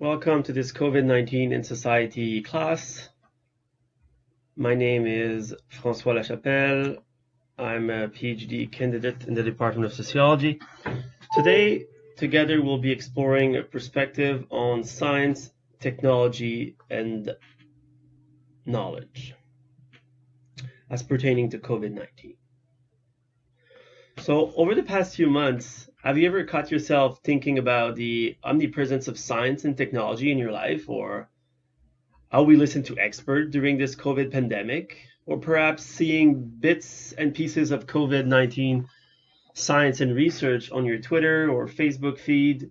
Welcome to this COVID-19 in Society class. My name is François Lachapelle. I'm a PhD candidate in the Department of Sociology. Today, together, we'll be exploring a perspective on science, technology, and knowledge as pertaining to COVID-19. So over the past few months, have you ever caught yourself thinking about the omnipresence of science and technology in your life, or how we listen to experts during this COVID pandemic, or perhaps seeing bits and pieces of COVID-19 science and research on your Twitter or Facebook feed?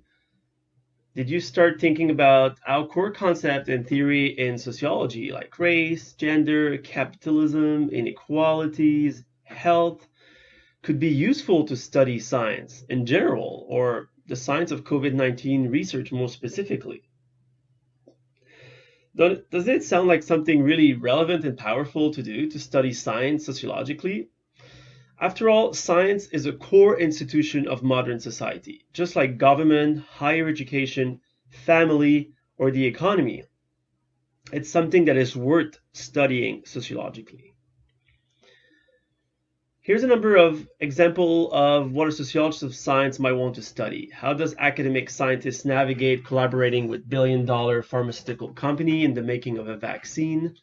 Did you start thinking about how core concept and theory in sociology like race, gender, capitalism, inequalities, health could be useful to study science in general, or the science of COVID-19 research more specifically? Does it sound like something really relevant and powerful to do, to study science sociologically? After all, science is a core institution of modern society, just like government, higher education, family, or the economy. It's something that is worth studying sociologically. Here's a number of examples of what a sociologist of science might want to study. How does academic scientists navigate collaborating with billion-dollar pharmaceutical company in the making of a vaccine?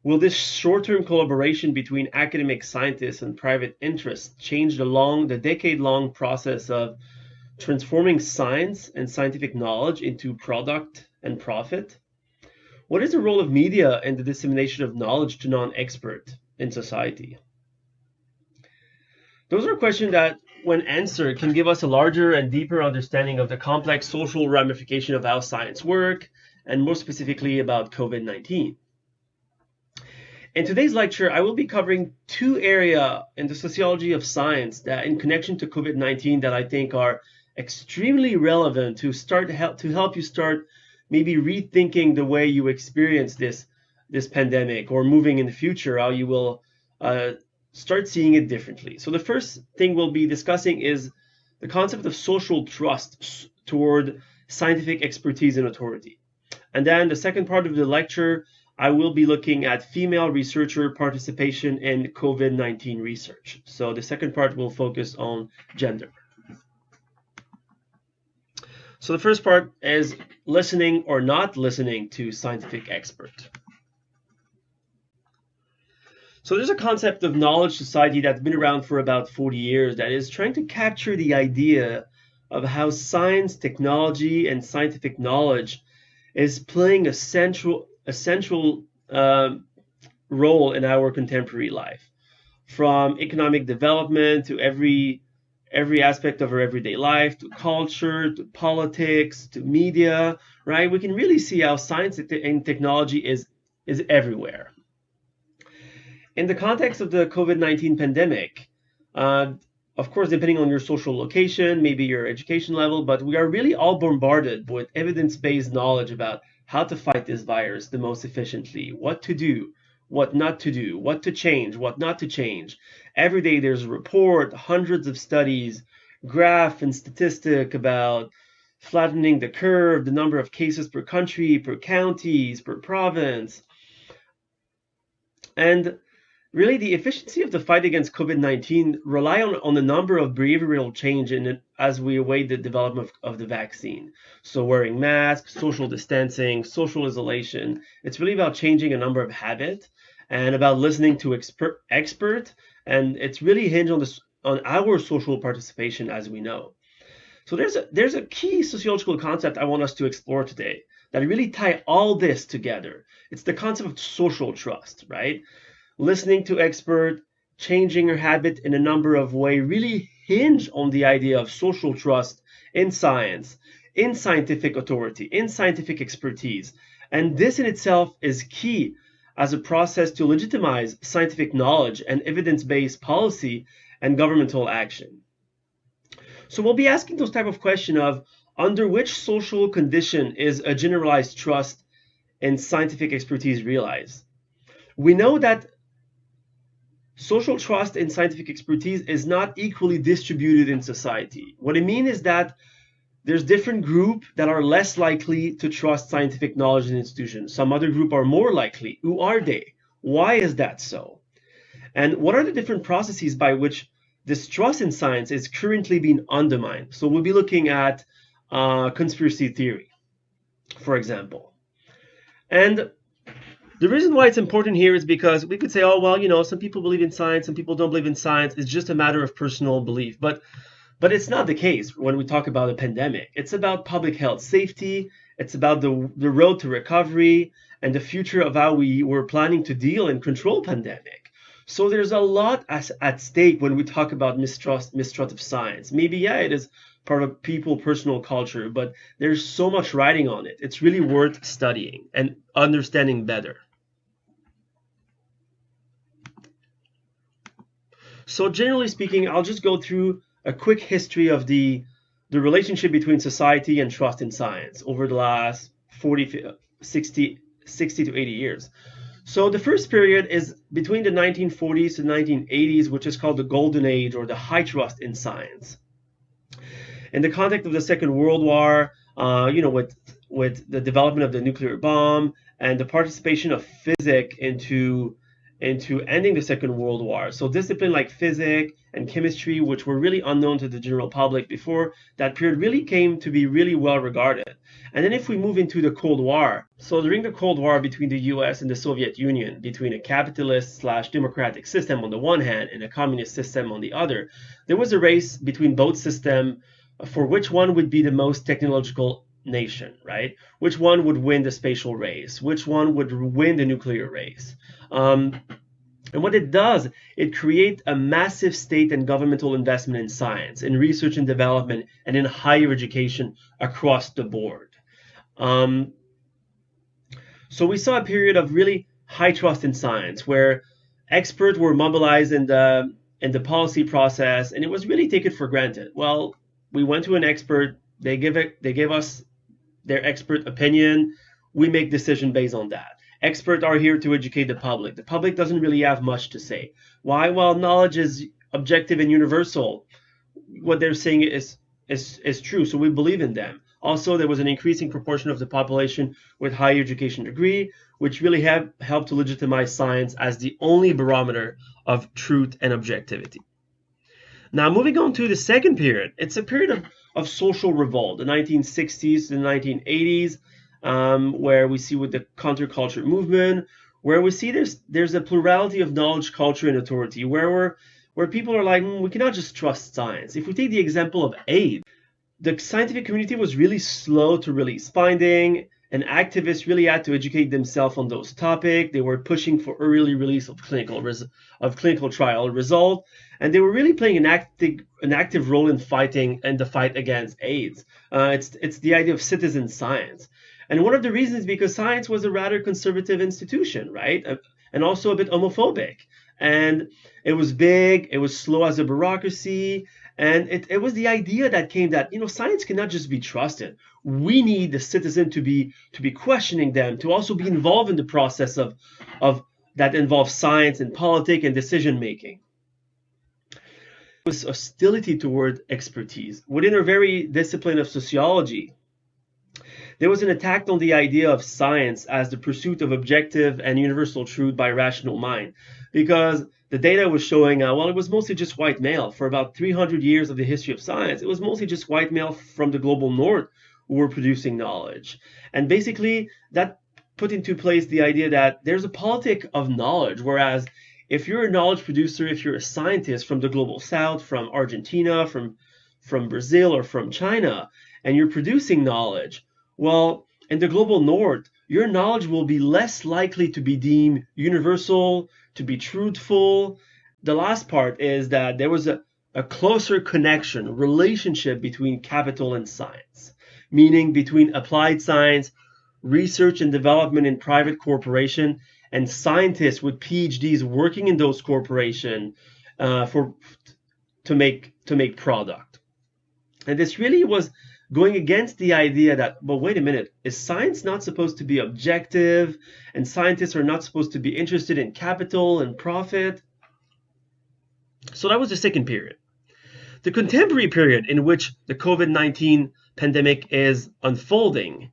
Will this short-term collaboration between academic scientists and private interests change the decade-long process of transforming science and scientific knowledge into product and profit? What is the role of media in the dissemination of knowledge to non-experts in society? Those are questions that, when answered, can give us a larger and deeper understanding of the complex social ramification of how science works, and more specifically about COVID-19. In today's lecture, I will be covering two areas in the sociology of science that, in connection to COVID-19, that I think are extremely relevant to help you start maybe rethinking the way you experience this pandemic, or moving in the future, how you will start seeing it differently. So the first thing we'll be discussing is the concept of social trust toward scientific expertise and authority. And then the second part of the lecture, I will be looking at female researcher participation in COVID-19 research. So the second part will focus on gender. So the first part is listening or not listening to scientific experts. So there's a concept of knowledge society that's been around for about 40 years that is trying to capture the idea of how science, technology, and scientific knowledge is playing a central role in our contemporary life, from economic development to every aspect of our everyday life, to culture, to politics, to media, right? We can really see how science and technology is everywhere. In the context of the COVID-19 pandemic, of course, depending on your social location, maybe your education level, but we are really all bombarded with evidence-based knowledge about how to fight this virus the most efficiently, what to do, what not to do, what to change, what not to change. Every day there's a report, hundreds of studies, graph and statistic about flattening the curve, the number of cases per country, per counties, per province. And really, the efficiency of the fight against COVID-19 rely on a number of behavioral change as we await the development of the vaccine. So wearing masks, social distancing, social isolation. It's really about changing a number of habits and about listening to expert. And it's really hinged on our social participation, as we know. So there's a key sociological concept I want us to explore today that really tie all this together. It's the concept of social trust, right? Listening to expert, changing your habit in a number of ways really hinge on the idea of social trust in science, in scientific authority, in scientific expertise. And this in itself is key as a process to legitimize scientific knowledge and evidence-based policy and governmental action. So we'll be asking those type of questions of under which social condition is a generalized trust in scientific expertise realized? We know that social trust in scientific expertise is not equally distributed in society. What I mean is that There's different groups that are less likely to trust scientific knowledge and institutions. Some other group are more likely. Who are they? Why is that so? And what are the different processes by which this trust in science is currently being undermined? So we'll be looking at conspiracy theory, for example. And the reason why it's important here is because we could say, oh, well, some people believe in science, some people don't believe in science. It's just a matter of personal belief. But it's not the case when we talk about a pandemic. It's about public health safety. It's about the road to recovery and the future of how we were planning to deal and control pandemic. So there's a lot at stake when we talk about mistrust of science. Maybe, yeah, it is part of people's personal culture, but there's so much writing on it. It's really worth studying and understanding better. So generally speaking, I'll just go through a quick history of the relationship between society and trust in science over the last 40, 60 to 80 years. So the first period is between the 1940s to 1980s, which is called the Golden Age or the high trust in science. In the context of the Second World War, with the development of the nuclear bomb and the participation of physics into ending the Second World War. So discipline like physics and chemistry, which were really unknown to the general public before that period, really came to be really well regarded. And then if we move into the Cold War, so during the Cold War between the US and the Soviet Union, between a capitalist/democratic system on the one hand and a communist system on the other, there was a race between both systems for which one would be the most technological nation, right? Which one would win the spatial race? Which one would win the nuclear race? And what it does, it creates a massive state and governmental investment in science, in research and development, and in higher education across the board. So we saw a period of really high trust in science, where experts were mobilized in the policy process, and it was really taken for granted. Well, we went to an expert, they gave us their expert opinion, we make decision based on that. Experts are here to educate the public. The public doesn't really have much to say. Why? Well, knowledge is objective and universal. What they're saying is true, so we believe in them. Also, there was an increasing proportion of the population with higher education degree, which really have helped to legitimize science as the only barometer of truth and objectivity. Now, moving on to the second period, it's a period of social revolt, the 1960s to the 1980s, where we see with the counterculture movement, where we see there's a plurality of knowledge, culture, and authority, where people are like, we cannot just trust science. If we take the example of AIDS, the scientific community was really slow to release finding, and activists really had to educate themselves on those topics. They were pushing for early release of clinical trial result, and they were really playing an active role in the fight against AIDS. It's the idea of citizen science. And one of the reasons is because science was a rather conservative institution, right? And also a bit homophobic. And it was big, it was slow as a bureaucracy, and it was the idea that came that, science cannot just be trusted. We need the citizen to be questioning them, to also be involved in the process of that involves science and politics and decision making. There was hostility toward expertise. Within our very discipline of sociology, there was an attack on the idea of science as the pursuit of objective and universal truth by rational mind, because the data was showing, it was mostly just white male. For about 300 years of the history of science, it was mostly just white male from the global north who were producing knowledge. And basically, that put into place the idea that there's a politic of knowledge, whereas if you're a knowledge producer, if you're a scientist from the global south, from Argentina, from Brazil, or from China, and you're producing knowledge, well, in the global north, your knowledge will be less likely to be deemed universal, to be truthful. The last part is that there was a closer connection, relationship between capital and science, meaning between applied science, research and development in private corporation, and scientists with PhDs working in those corporations to make product. And this really was going against the idea that, but wait a minute, is science not supposed to be objective, and scientists are not supposed to be interested in capital and profit? So that was the second period. The contemporary period, in which the COVID-19 pandemic is unfolding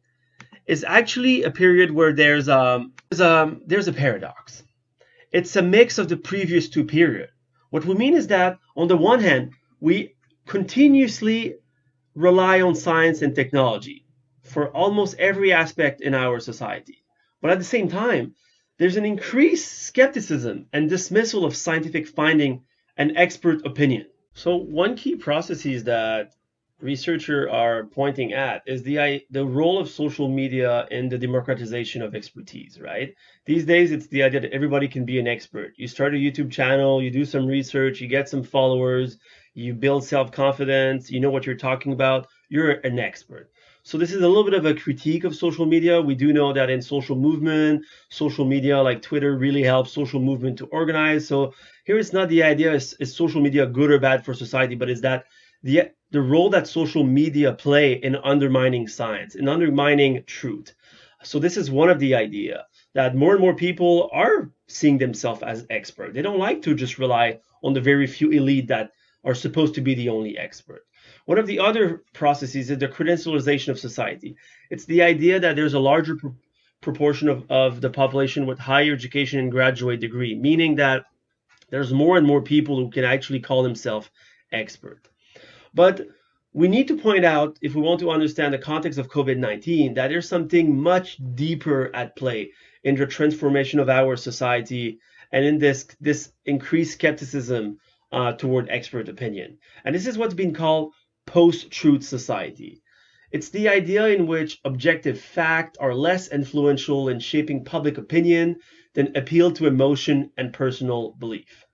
is actually a period where there's a paradox. It's a mix of the previous two periods. What we mean is that on the one hand, we continuously rely on science and technology for almost every aspect in our society. But at the same time, there's an increased skepticism and dismissal of scientific finding and expert opinion. So one key processes that researchers are pointing at is the role of social media in the democratization of expertise, right? These days, it's the idea that everybody can be an expert. You start a YouTube channel, you do some research, you get some followers, you build self-confidence, you know what you're talking about, you're an expert. So this is a little bit of a critique of social media. We do know that in social media like Twitter really helps social movement to organize. So here it's not the idea is social media good or bad for society, but is that the role that social media play in undermining science, in undermining truth. So this is one of the idea that more and more people are seeing themselves as expert. They don't like to just rely on the very few elite that are supposed to be the only expert. One of the other processes is the credentialization of society. It's the idea that there's a larger proportion of the population with higher education and graduate degree, meaning that there's more and more people who can actually call themselves expert. But we need to point out, if we want to understand the context of COVID-19, that there's something much deeper at play in the transformation of our society and in this increased skepticism toward expert opinion. And this is what's been called post-truth society. It's the idea in which objective facts are less influential in shaping public opinion than appeal to emotion and personal belief.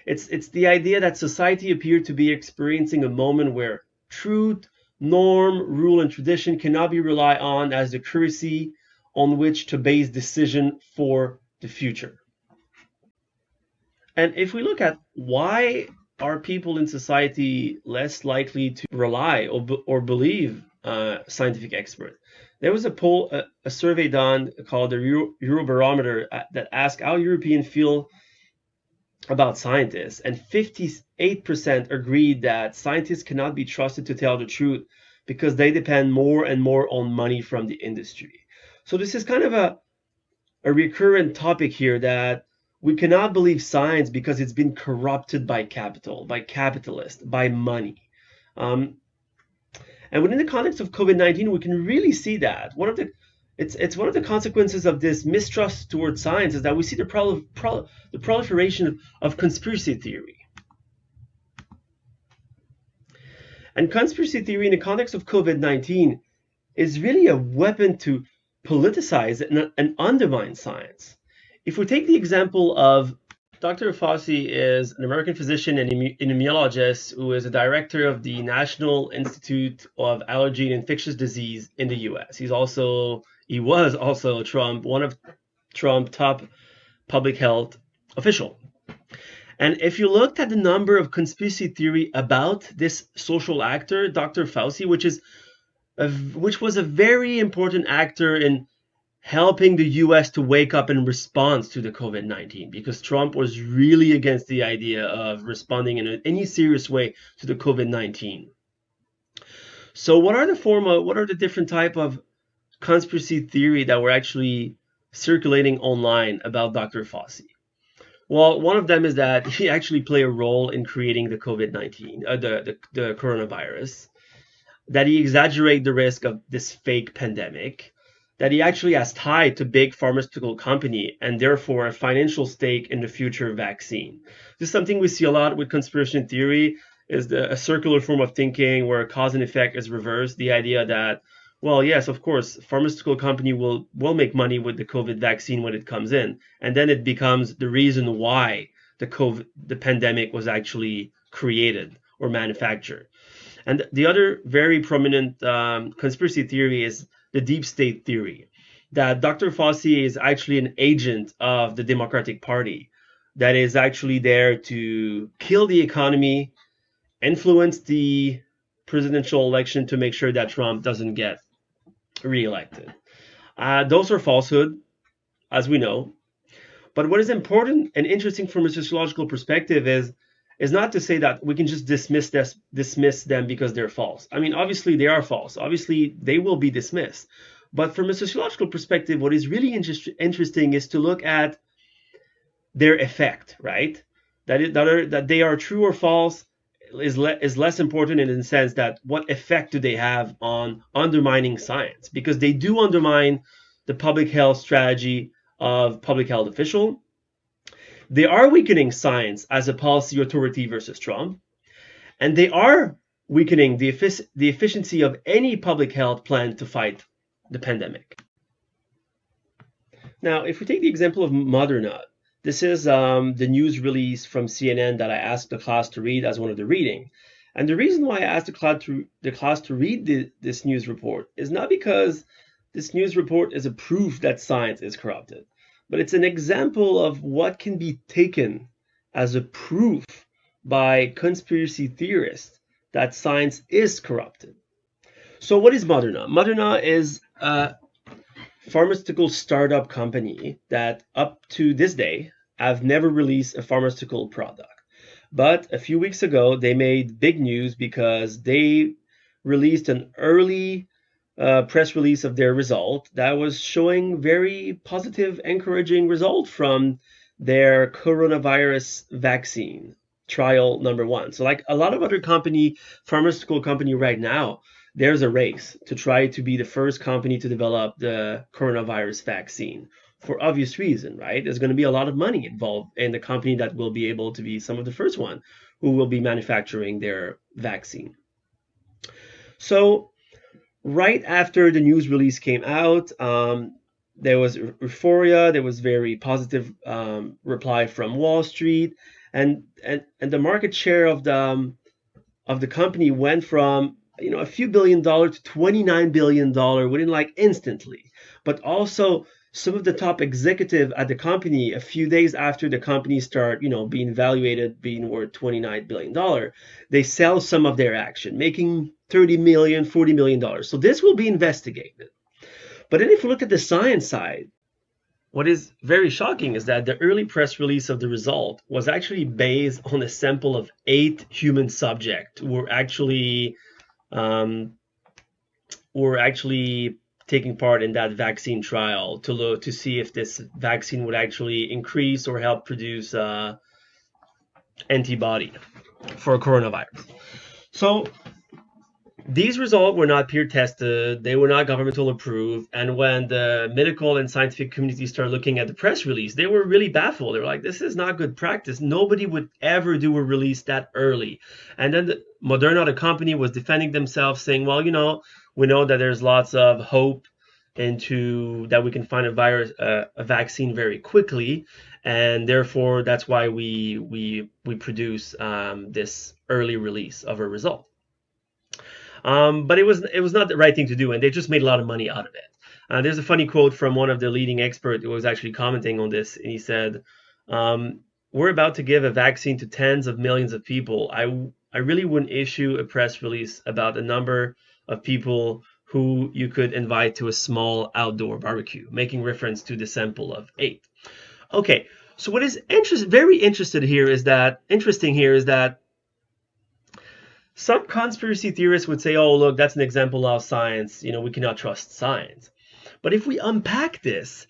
It's the idea that society appeared to be experiencing a moment where truth, norm, rule, and tradition cannot be relied on as the currency on which to base decision for the future. And if we look at why are people in society less likely to rely or believe scientific experts? There was a poll, a survey done called the Eurobarometer that asked how Europeans feel about scientists, and 58% agreed that scientists cannot be trusted to tell the truth because they depend more and more on money from the industry. So this is kind of a recurrent topic here, that we cannot believe science because it's been corrupted by capital, by capitalists, by money. And within the context of COVID-19, we can really see that. It's one of the consequences of this mistrust towards science is that we see the proliferation of conspiracy theory. And conspiracy theory in the context of COVID-19 is really a weapon to politicize and undermine science. If we take the example of Dr. Fauci is an American physician and immunologist who is a director of the National Institute of Allergy and Infectious Disease in the US. He was also one of Trump's top public health official. And if you looked at the number of conspiracy theory about this social actor, Dr. Fauci, which was a very important actor in helping the US to wake up in response to the COVID-19, because Trump was really against the idea of responding in any serious way to the COVID-19. So what are the different type of conspiracy theory that were actually circulating online about Dr. Fauci? Well, one of them is that he actually played a role in creating the COVID-19, the coronavirus, that he exaggerated the risk of this fake pandemic, that he actually has tied to big pharmaceutical company and therefore a financial stake in the future vaccine. This is something we see a lot with conspiracy theory, is a circular form of thinking where cause and effect is reversed. The idea that, well, yes, of course, pharmaceutical company will make money with the COVID vaccine when it comes in, and then it becomes the reason why the pandemic was actually created or manufactured. And the other very prominent conspiracy theory is the deep state theory, that Dr. Fauci is actually an agent of the Democratic Party that is actually there to kill the economy, influence the presidential election to make sure that Trump doesn't get reelected. Those are falsehood, as we know. But what is important and interesting from a sociological perspective is is not to say that we can just dismiss them because they're false. I mean, obviously they are false. Obviously they will be dismissed. But from a sociological perspective, what is really interesting is to look at their effect, right? That they are true or false is less important in the sense that what effect do they have on undermining science? Because they do undermine the public health strategy of public health official. They are weakening science as a policy authority versus Trump, and they are weakening the efficiency of any public health plan to fight the pandemic. Now, if we take the example of Moderna, this is the news release from CNN that I asked the class to read as one of the reading. And the reason why I asked the class to read this news report is not because this news report is a proof that science is corrupted, but it's an example of what can be taken as a proof by conspiracy theorists that science is corrupted. So what is Moderna? Moderna is a pharmaceutical startup company that up to this day have never released a pharmaceutical product. But a few weeks ago, they made big news because they released an early press release of their result that was showing very positive, encouraging result from their coronavirus vaccine trial number 1. So like a lot of other pharmaceutical company right now, there's a race to try to be the first company to develop the coronavirus vaccine for obvious reason, right? There's going to be a lot of money involved in the company that will be able to be some of the first one who will be manufacturing their vaccine. So right after the news release came out, there was euphoria. There was very positive reply from Wall Street, and the market share of the company went from a few $1 billion to $29 billion within like instantly. But also some of the top executive at the company, a few days after the company start being evaluated, being worth $29 billion, they sell some of their action, making $30 million, $40 million. So this will be investigated. But then if you look at the science side, what is very shocking is that the early press release of the result was actually based on a sample of 8 human subjects who were actually taking part in that vaccine trial to see if this vaccine would actually increase or help produce antibody for coronavirus. So these results were not peer tested, they were not governmental approved, and when the medical and scientific community started looking at the press release, they were really baffled. They were like, this is not good practice. Nobody would ever do a release that early. And then Moderna, the company, was defending themselves, saying, well, we know that there's lots of hope into that we can find a vaccine very quickly, and therefore that's why we produce this early release of a result. But it was not the right thing to do, and they just made a lot of money out of it. There's a funny quote from one of the leading experts who was actually commenting on this, and he said, we're about to give a vaccine to tens of millions of people. I really wouldn't issue a press release about the number of people who you could invite to a small outdoor barbecue, making reference to the sample of 8. Okay, so what is very interesting here is that some conspiracy theorists would say, oh, look, that's an example of science. We cannot trust science. But if we unpack this,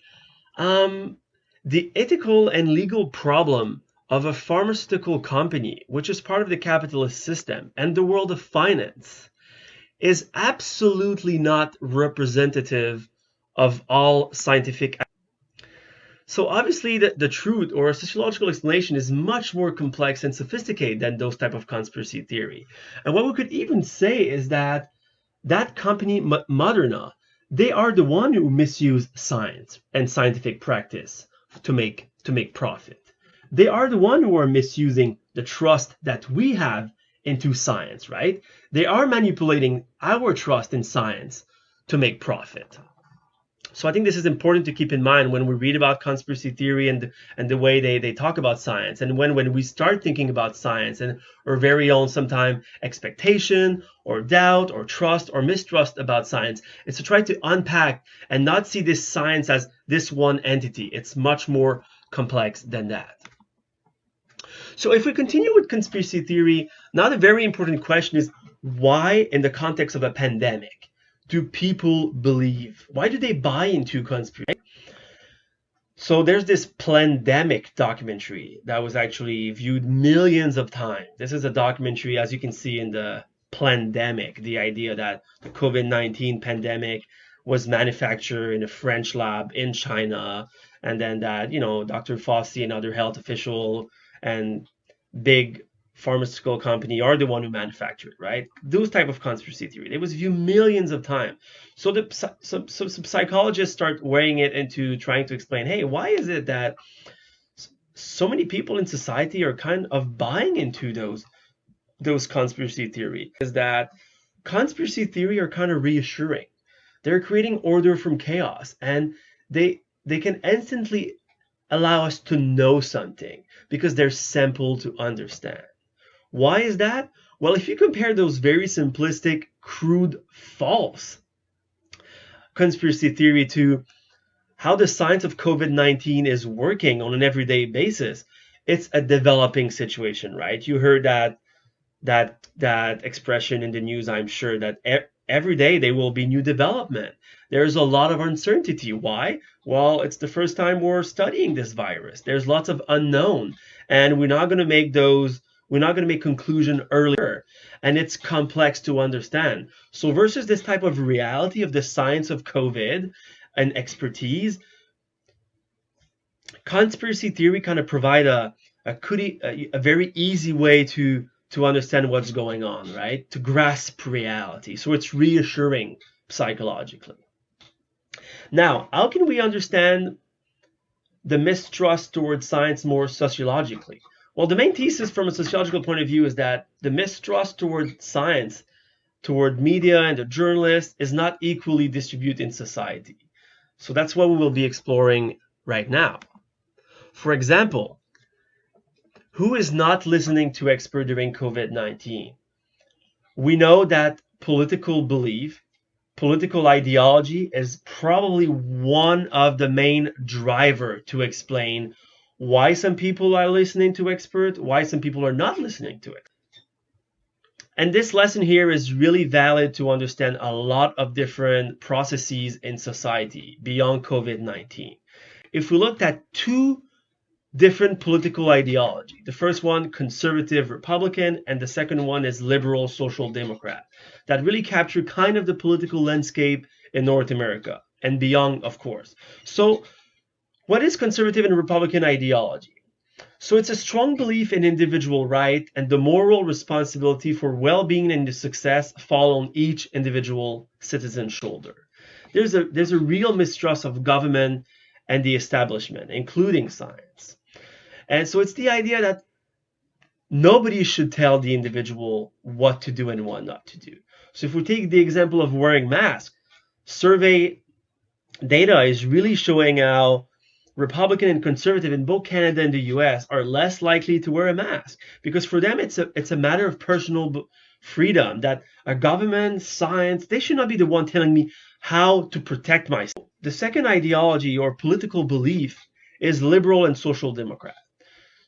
the ethical and legal problem of a pharmaceutical company, which is part of the capitalist system and the world of finance, is absolutely not representative of all scientific. So obviously the truth or a sociological explanation is much more complex and sophisticated than those type of conspiracy theory. And what we could even say is that company, Moderna, they are the one who misuse science and scientific practice to make profit. They are the one who are misusing the trust that we have into science, right? They are manipulating our trust in science to make profit. So I think this is important to keep in mind when we read about conspiracy theory and the way they talk about science, and when we start thinking about science and our very own sometimes expectation or doubt or trust or mistrust about science, is to try to unpack and not see this science as this one entity. It's much more complex than that. So if we continue with conspiracy theory, now the very important question is, why in the context of a pandemic do people believe? Why do they buy into conspiracy? So there's this Plandemic documentary that was actually viewed millions of times. This is a documentary, as you can see in the Plandemic, the idea that the COVID-19 pandemic was manufactured in a French lab in China, and then that, Dr. Fauci and other health official and big pharmaceutical company are the one who manufactured it, right? Those type of conspiracy theory. It was viewed millions of times. So some psychologists start weighing it into trying to explain, hey, why is it that so many people in society are kind of buying into those conspiracy theory? Is that conspiracy theory are kind of reassuring. They're creating order from chaos, and they can instantly allow us to know something because they're simple to understand. Why is that? Well, if you compare those very simplistic, crude, false conspiracy theory to how the science of COVID-19 is working on an everyday basis, it's a developing situation, right? You heard that expression in the news, I'm sure, that every day there will be new development. There's a lot of uncertainty. Why? Well, it's the first time we're studying this virus. There's lots of unknown, and we're not going to make conclusion earlier, and it's complex to understand. So versus this type of reality of the science of COVID and expertise, conspiracy theory kind of provide a very easy way to understand what's going on, right? To grasp reality. So it's reassuring psychologically. Now, how can we understand the mistrust towards science more sociologically? Well, the main thesis from a sociological point of view is that the mistrust toward science, toward media and the journalists, is not equally distributed in society. So that's what we will be exploring right now. For example, who is not listening to experts during COVID-19? We know that political belief, political ideology is probably one of the main driver to explain why some people are listening to experts, why some people are not listening to it. And this lesson here is really valid to understand a lot of different processes in society beyond COVID-19. If we looked at two different political ideology, the first one, conservative Republican, and the second one is liberal social democrat, that really capture kind of the political landscape in North America and beyond, of course. So what is conservative and Republican ideology? So it's a strong belief in individual right, and the moral responsibility for well-being and the success fall on each individual citizen's shoulder. There's a real mistrust of government and the establishment, including science. And so it's the idea that nobody should tell the individual what to do and what not to do. So if we take the example of wearing masks, survey data is really showing how Republican and conservative in both Canada and the US are less likely to wear a mask, because for them it's a matter of personal freedom, that a government, science, they should not be the one telling me how to protect myself. The second ideology or political belief is liberal and social democrat.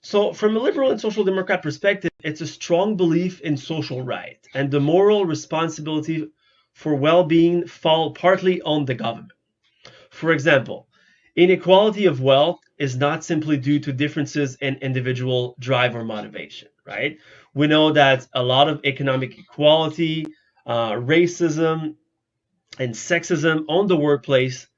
So from a liberal and social democrat perspective, it's a strong belief in social right, and the moral responsibility for well-being fall partly on the government. For example, inequality of wealth is not simply due to differences in individual drive or motivation, right? We know that a lot of economic equality, racism, and sexism on the workplace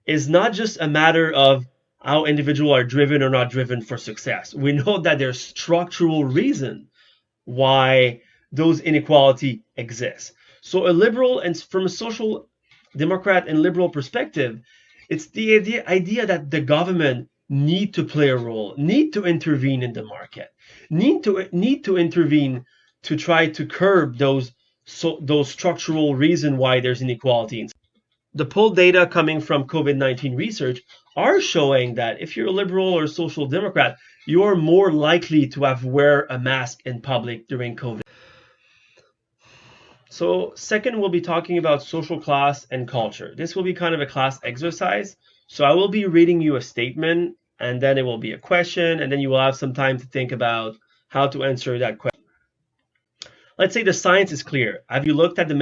is not just a matter of how individuals are driven or not driven for success. We know that there's structural reason why those inequality exists. So a liberal, and from a social democrat and liberal perspective, it's the idea that the government need to play a role, need to intervene in the market, need to intervene to try to curb those structural reasons why there's inequality. The poll data coming from COVID-19 research are showing that if you're a liberal or social democrat, you're more likely to have wear a mask in public during COVID. So second, we'll be talking about social class and culture. This will be kind of a class exercise. So I will be reading you a statement and then it will be a question, and then you will have some time to think about how to answer that question. Let's say the science is clear. Have you looked at the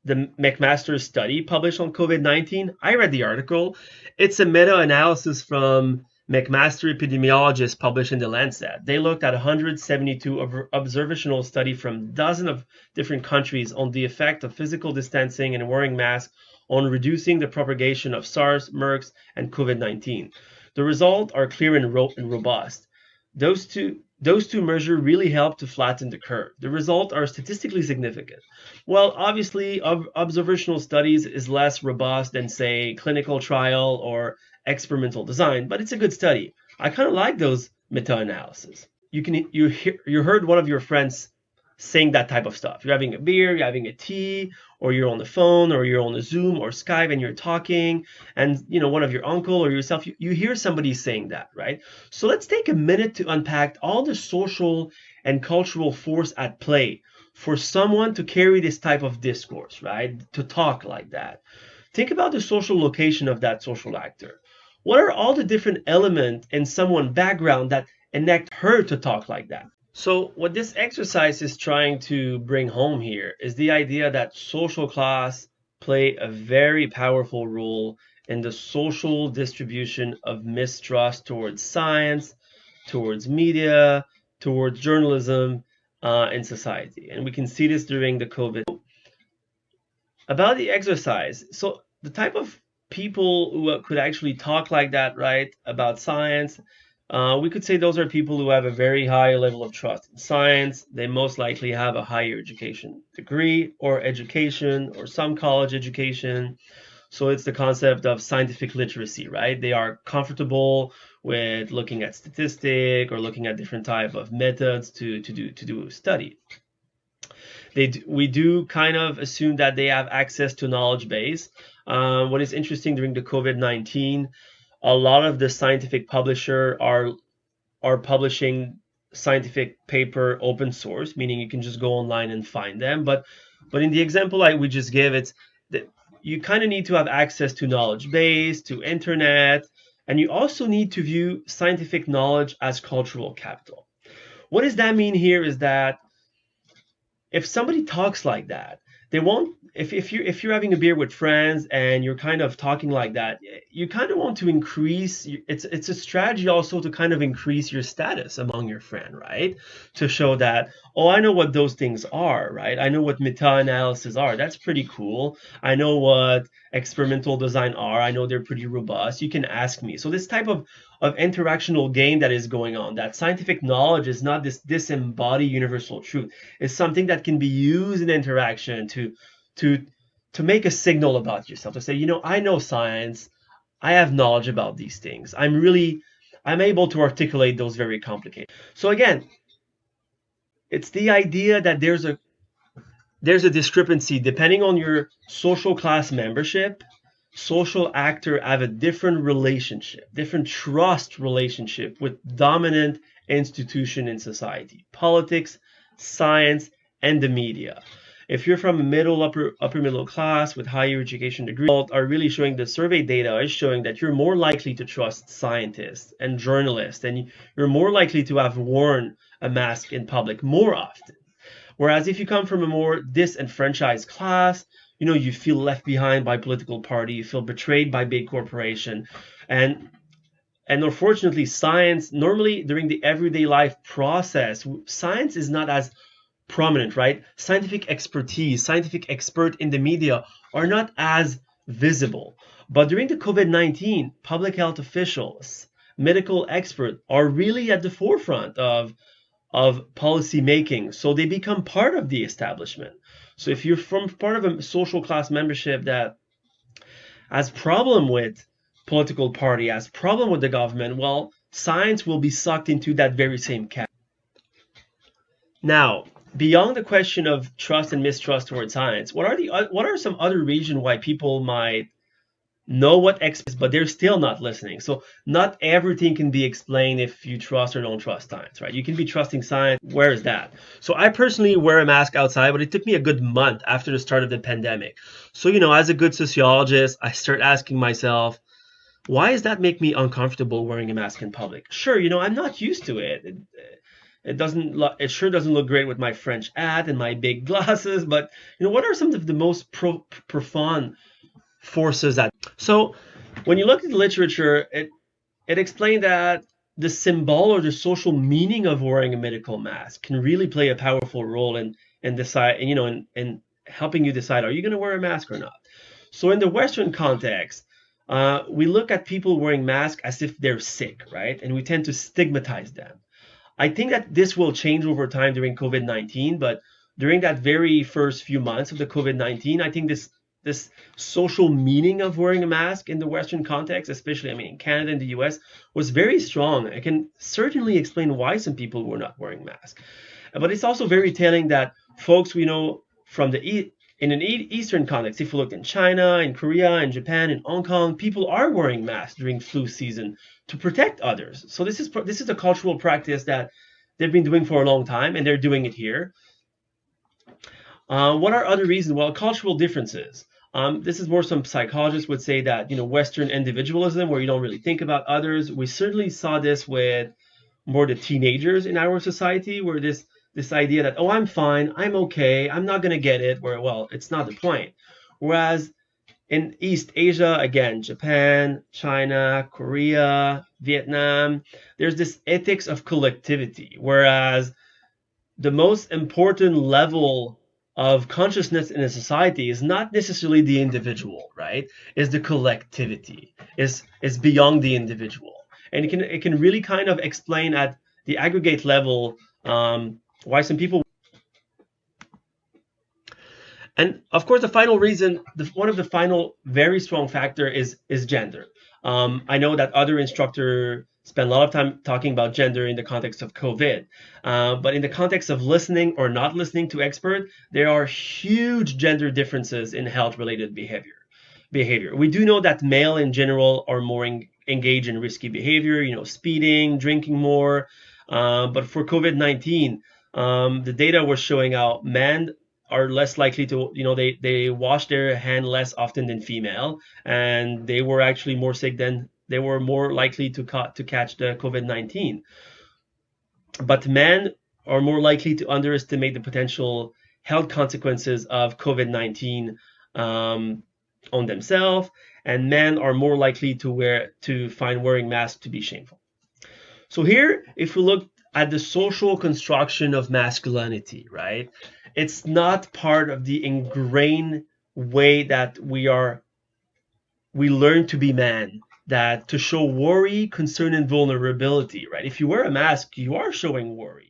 McMaster study published on COVID-19? I read the article. It's a meta-analysis from McMaster epidemiologists published in the Lancet. They looked at 172 observational study from dozens of different countries on the effect of physical distancing and wearing masks on reducing the propagation of SARS, MERS, and COVID-19. The results are clear and robust. Those two measures really help to flatten the curve. The results are statistically significant. Well, obviously, observational studies is less robust than, say, clinical trial or experimental design, but it's a good study. I kind of like those meta-analysis. You heard one of your friends saying that type of stuff. You're having a beer, you're having a tea, or you're on the phone, or you're on a Zoom or Skype, and you're talking, and one of your uncle or yourself, you hear somebody saying that, right? So let's take a minute to unpack all the social and cultural force at play for someone to carry this type of discourse, right? To talk like that. Think about the social location of that social actor. What are all the different elements in someone's background that enact her to talk like that? So what this exercise is trying to bring home here is the idea that social class play a very powerful role in the social distribution of mistrust towards science, towards media, towards journalism in society. And we can see this during the COVID. About the exercise, so the type of people who could actually talk like that, right, about science, we could say those are people who have a very high level of trust in science. They most likely have a higher education degree or education or some college education. So it's the concept of scientific literacy, right? They are comfortable with looking at statistic or looking at different type of methods to do a study. We do kind of assume that they have access to knowledge base. What is interesting during the COVID-19, a lot of the scientific publisher are publishing scientific paper open source, meaning you can just go online and find them. But in the example we just gave, it's that you kind of need to have access to knowledge base, to internet, and you also need to view scientific knowledge as cultural capital. What does that mean here is that if somebody talks like that, they won't. If you're having a beer with friends and you're kind of talking like that, you kind of want to increase. It's a strategy also to kind of increase your status among your friend, right? To show that, oh, I know what those things are, right? I know what meta-analysis are. That's pretty cool. I know what experimental design are. I know they're pretty robust. You can ask me. So this type of interactional game that is going on, that scientific knowledge is not this disembodied universal truth. It's something that can be used in interaction to make a signal about yourself, to say, I know science, I have knowledge about these things. I'm able to articulate those very complicated. So again, it's the idea that there's a discrepancy depending on your social class membership. Social actor have a different relationship, different trust relationship with dominant institution in society, politics, science, and the media. If you're from a upper middle class with higher education degree, are really showing, the survey data is showing that you're more likely to trust scientists and journalists, and you're more likely to have worn a mask in public more often. Whereas if you come from a more disenfranchised class, you feel left behind by political party, you feel betrayed by big corporation, and unfortunately, science normally during the everyday life process, science is not as prominent, right? Scientific expertise, scientific expert in the media are not as visible. But during the COVID-19, public health officials, medical experts are really at the forefront of policy making. So they become part of the establishment. So if you're from part of a social class membership that has problem with political party, has problem with the government, well, science will be sucked into that very same category. Now, beyond the question of trust and mistrust towards science, what are some other reasons why people might know what X is, but they're still not listening? So not everything can be explained if you trust or don't trust science, right? You can be trusting science. Where is that? So I personally wear a mask outside, but it took me a good month after the start of the pandemic. So, as a good sociologist, I start asking myself, Why does that make me uncomfortable wearing a mask in public? Sure, I'm not used to it. It sure doesn't look great with my French hat and my big glasses, but what are some of the most profound forces that? So when you look at the literature, it explained that the symbol or the social meaning of wearing a medical mask can really play a powerful role in decide, in helping you decide, are you going to wear a mask or not? So in the Western context, we look at people wearing masks as if they're sick, right? And we tend to stigmatize them. I think that this will change over time during COVID-19, but during that very first few months of the COVID-19, I think this social meaning of wearing a mask in the Western context, especially, in Canada and the US, was very strong. I can certainly explain why some people were not wearing masks. But it's also very telling that folks we know from in an Eastern context, if you look in China, in Korea, in Japan, in Hong Kong, people are wearing masks during flu season to protect others. So this is a cultural practice that they've been doing for a long time, and they're doing it here. What are other reasons? Well, cultural differences. This is more some psychologists would say that Western individualism, where you don't really think about others. We certainly saw this with more the teenagers in our society, where this idea that, oh, I'm fine, I'm okay, I'm not gonna get it, where, well, it's not the point. Whereas in East Asia, again, Japan, China, Korea, Vietnam, there's this ethics of collectivity, whereas the most important level of consciousness in a society is not necessarily the individual, right? Is the collectivity, is beyond the individual. And it can really kind of explain at the aggregate level why some people. And of course, the final reason, one of the final very strong factor is gender. I know that other instructors spend a lot of time talking about gender in the context of COVID, but in the context of listening or not listening to experts, there are huge gender differences in health-related behavior. We do know that male in general are more engaged in risky behavior, speeding, drinking more. But for COVID-19, the data was showing out men are less likely to, they wash their hand less often than female, and they were actually more sick than they were more likely to catch the COVID-19. But men are more likely to underestimate the potential health consequences of COVID-19 on themselves, and men are more likely to find wearing masks to be shameful. So here, if we look at the social construction of masculinity, right? It's not part of the ingrained way that we learn to be man, that to show worry, concern, and vulnerability, right? If you wear a mask, you are showing worry.